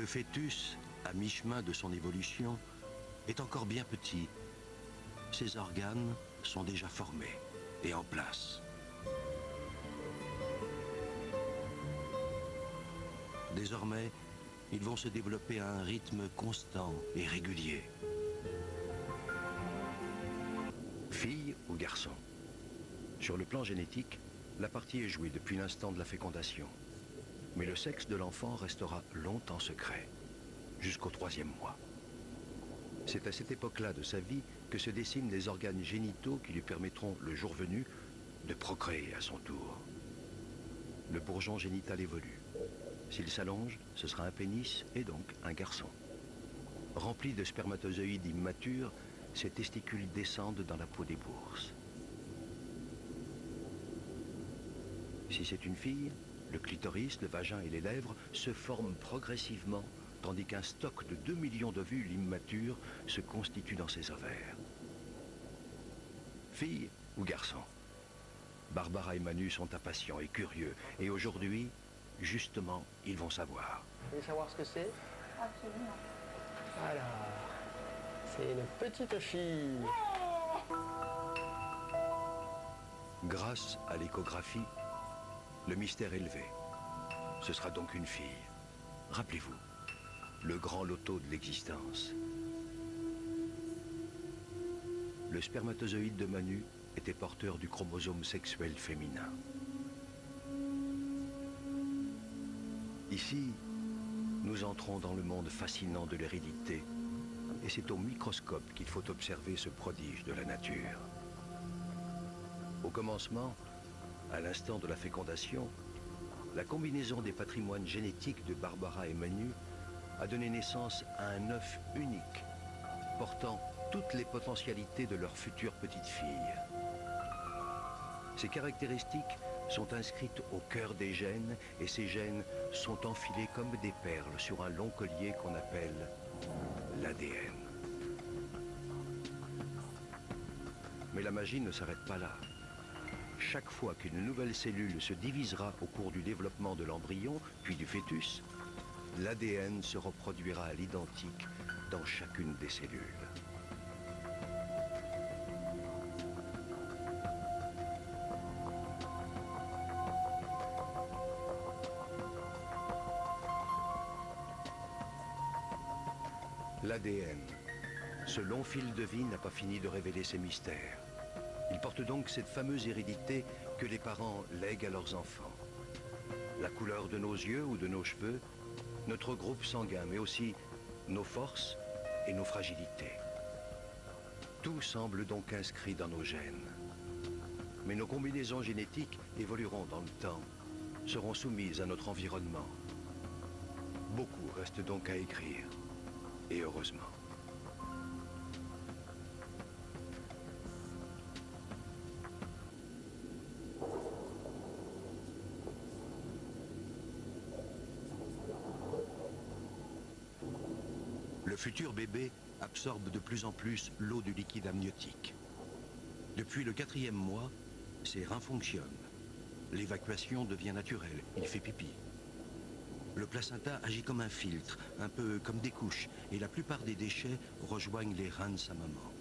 Le fœtus, à mi-chemin de son évolution, est encore bien petit. Ses organes sont déjà formés et en place. Désormais, ils vont se développer à un rythme constant et régulier. Fille ou garçon? Sur le plan génétique, la partie est jouée depuis l'instant de la fécondation. Mais le sexe de l'enfant restera longtemps secret, jusqu'au 3e mois. C'est à cette époque-là de sa vie que se dessinent les organes génitaux qui lui permettront, le jour venu, de procréer à son tour. Le bourgeon génital évolue. S'il s'allonge, ce sera un pénis et donc un garçon. Remplis de spermatozoïdes immatures, ces testicules descendent dans la peau des bourses. Si c'est une fille, le clitoris, le vagin et les lèvres se forment progressivement, tandis qu'un stock de 2 millions d'ovules immatures se constitue dans ses ovaires. Fille ou garçon? Barbara et Manu sont impatients et curieux, et aujourd'hui, justement, ils vont savoir. Vous voulez savoir ce que c'est? Absolument. Alors, c'est une petite fille. Grâce à l'échographie, le mystère est levé. Ce sera donc une fille. Rappelez-vous, le grand loto de l'existence. Le spermatozoïde de Manu était porteur du chromosome sexuel féminin. Ici, nous entrons dans le monde fascinant de l'hérédité, et c'est au microscope qu'il faut observer ce prodige de la nature. Au commencement, à l'instant de la fécondation, la combinaison des patrimoines génétiques de Barbara et Manu a donné naissance à un œuf unique, portant toutes les potentialités de leur future petite fille. Ces caractéristiques sont inscrites au cœur des gènes et ces gènes sont enfilés comme des perles sur un long collier qu'on appelle l'ADN. Mais la magie ne s'arrête pas là. Chaque fois qu'une nouvelle cellule se divisera au cours du développement de l'embryon, puis du fœtus, l'ADN se reproduira à l'identique dans chacune des cellules. L'ADN, ce long fil de vie n'a pas fini de révéler ses mystères. Il porte donc cette fameuse hérédité que les parents lèguent à leurs enfants. La couleur de nos yeux ou de nos cheveux, notre groupe sanguin, mais aussi nos forces et nos fragilités. Tout semble donc inscrit dans nos gènes. Mais nos combinaisons génétiques évolueront dans le temps, seront soumises à notre environnement. Beaucoup reste donc à écrire, et heureusement. Le futur bébé absorbe de plus en plus l'eau du liquide amniotique. Depuis le 4e mois, ses reins fonctionnent. L'évacuation devient naturelle, il fait pipi. Le placenta agit comme un filtre, un peu comme des couches, et la plupart des déchets rejoignent les reins de sa maman.